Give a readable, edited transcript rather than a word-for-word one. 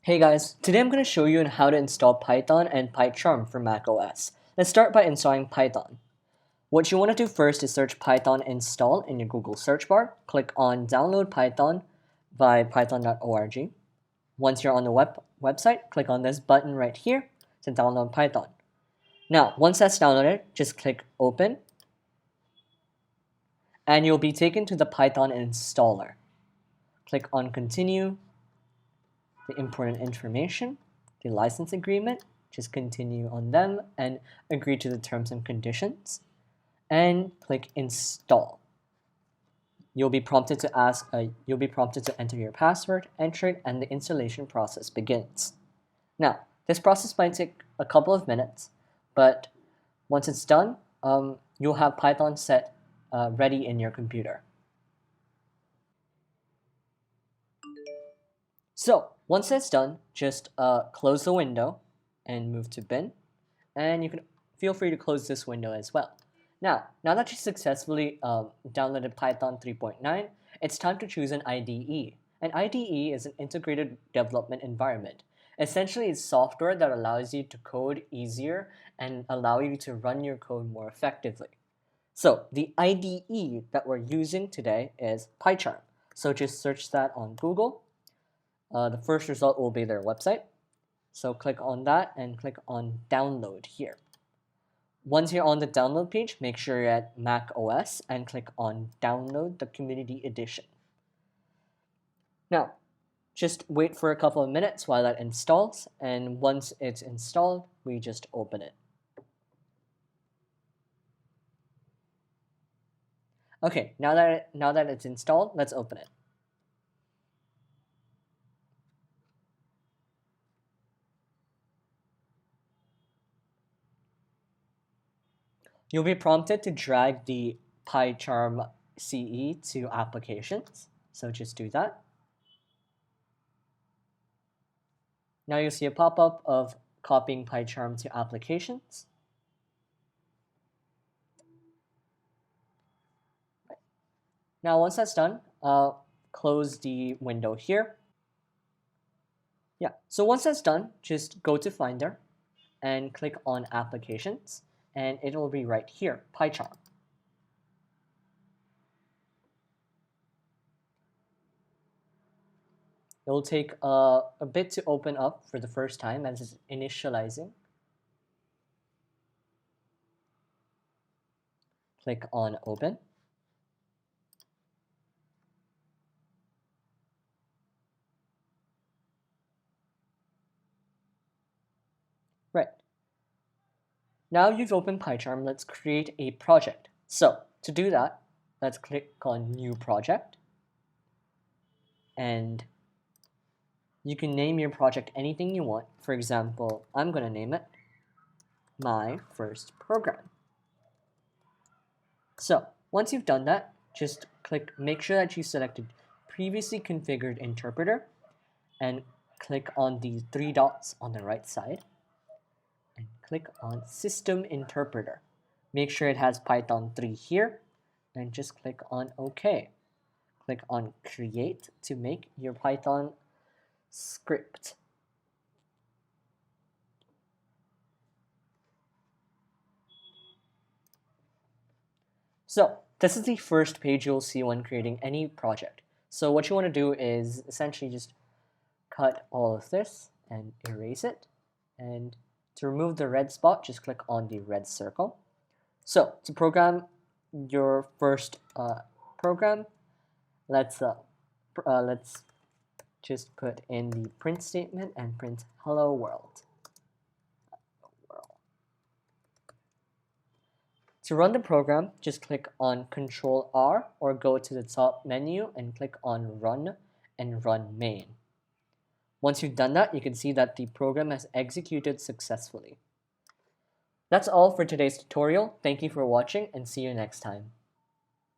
Hey guys, today I'm going to show you on how to install Python and PyCharm for macOS. Let's start by installing Python. What you want to do first is search Python install in your Google search bar. Click on download Python by python.org. Once you're on the website, click on this button right here to download Python. Now, once that's downloaded, just click open and you'll be taken to the Python installer. Click on continue, the important information, the license agreement, just continue on them and agree to the terms and conditions, and click install. You'll be prompted to enter your password, enter it, and the installation process begins. Now, this process might take a couple of minutes, but once it's done, you'll have Python set ready in your computer. So once that's done, just close the window and move to bin, and you can feel free to close this window as well. Now that you successfully downloaded Python 3.9, it's time to choose an IDE. An IDE is an integrated development environment. Essentially, it's software that allows you to code easier and allow you to run your code more effectively. So the IDE that we're using today is PyCharm. So just search that on Google. The first result will be their website. So click on that and click on download here. Once you're on the download page, make sure you're at macOS and click on download the community edition. Now, just wait for a couple of minutes while that installs, and once it's installed, we just open it. Okay, now that it's installed, let's open it. You'll be prompted to drag the PyCharm CE to applications, so just do that. Now you'll see a pop-up of copying PyCharm to applications. Now once that's done, close the window here. Yeah, so once that's done, just go to Finder and click on Applications, and it will be right here, PyCharm. It will take a bit to open up for the first time as it's initializing. Click on Open. Right. Now you've opened PyCharm, let's create a project. So to do that, let's click on New Project. And you can name your project anything you want. For example, I'm going to name it My First Program. So once you've done that, just make sure that you selected Previously Configured Interpreter and click on the three dots on the right side and click on System Interpreter. Make sure it has Python 3 here and just click on OK. Click on Create to make your Python script. So this is the first page you'll see when creating any project. So what you want to do is essentially just cut all of this and erase it. And to remove the red spot, just click on the red circle. So to program your first program, let's just put in the print statement and print hello world. To run the program, just click on Ctrl R or go to the top menu and click on Run and run main. Once you've done that, you can see that the program has executed successfully. That's all for today's tutorial. Thank you for watching and see you next time.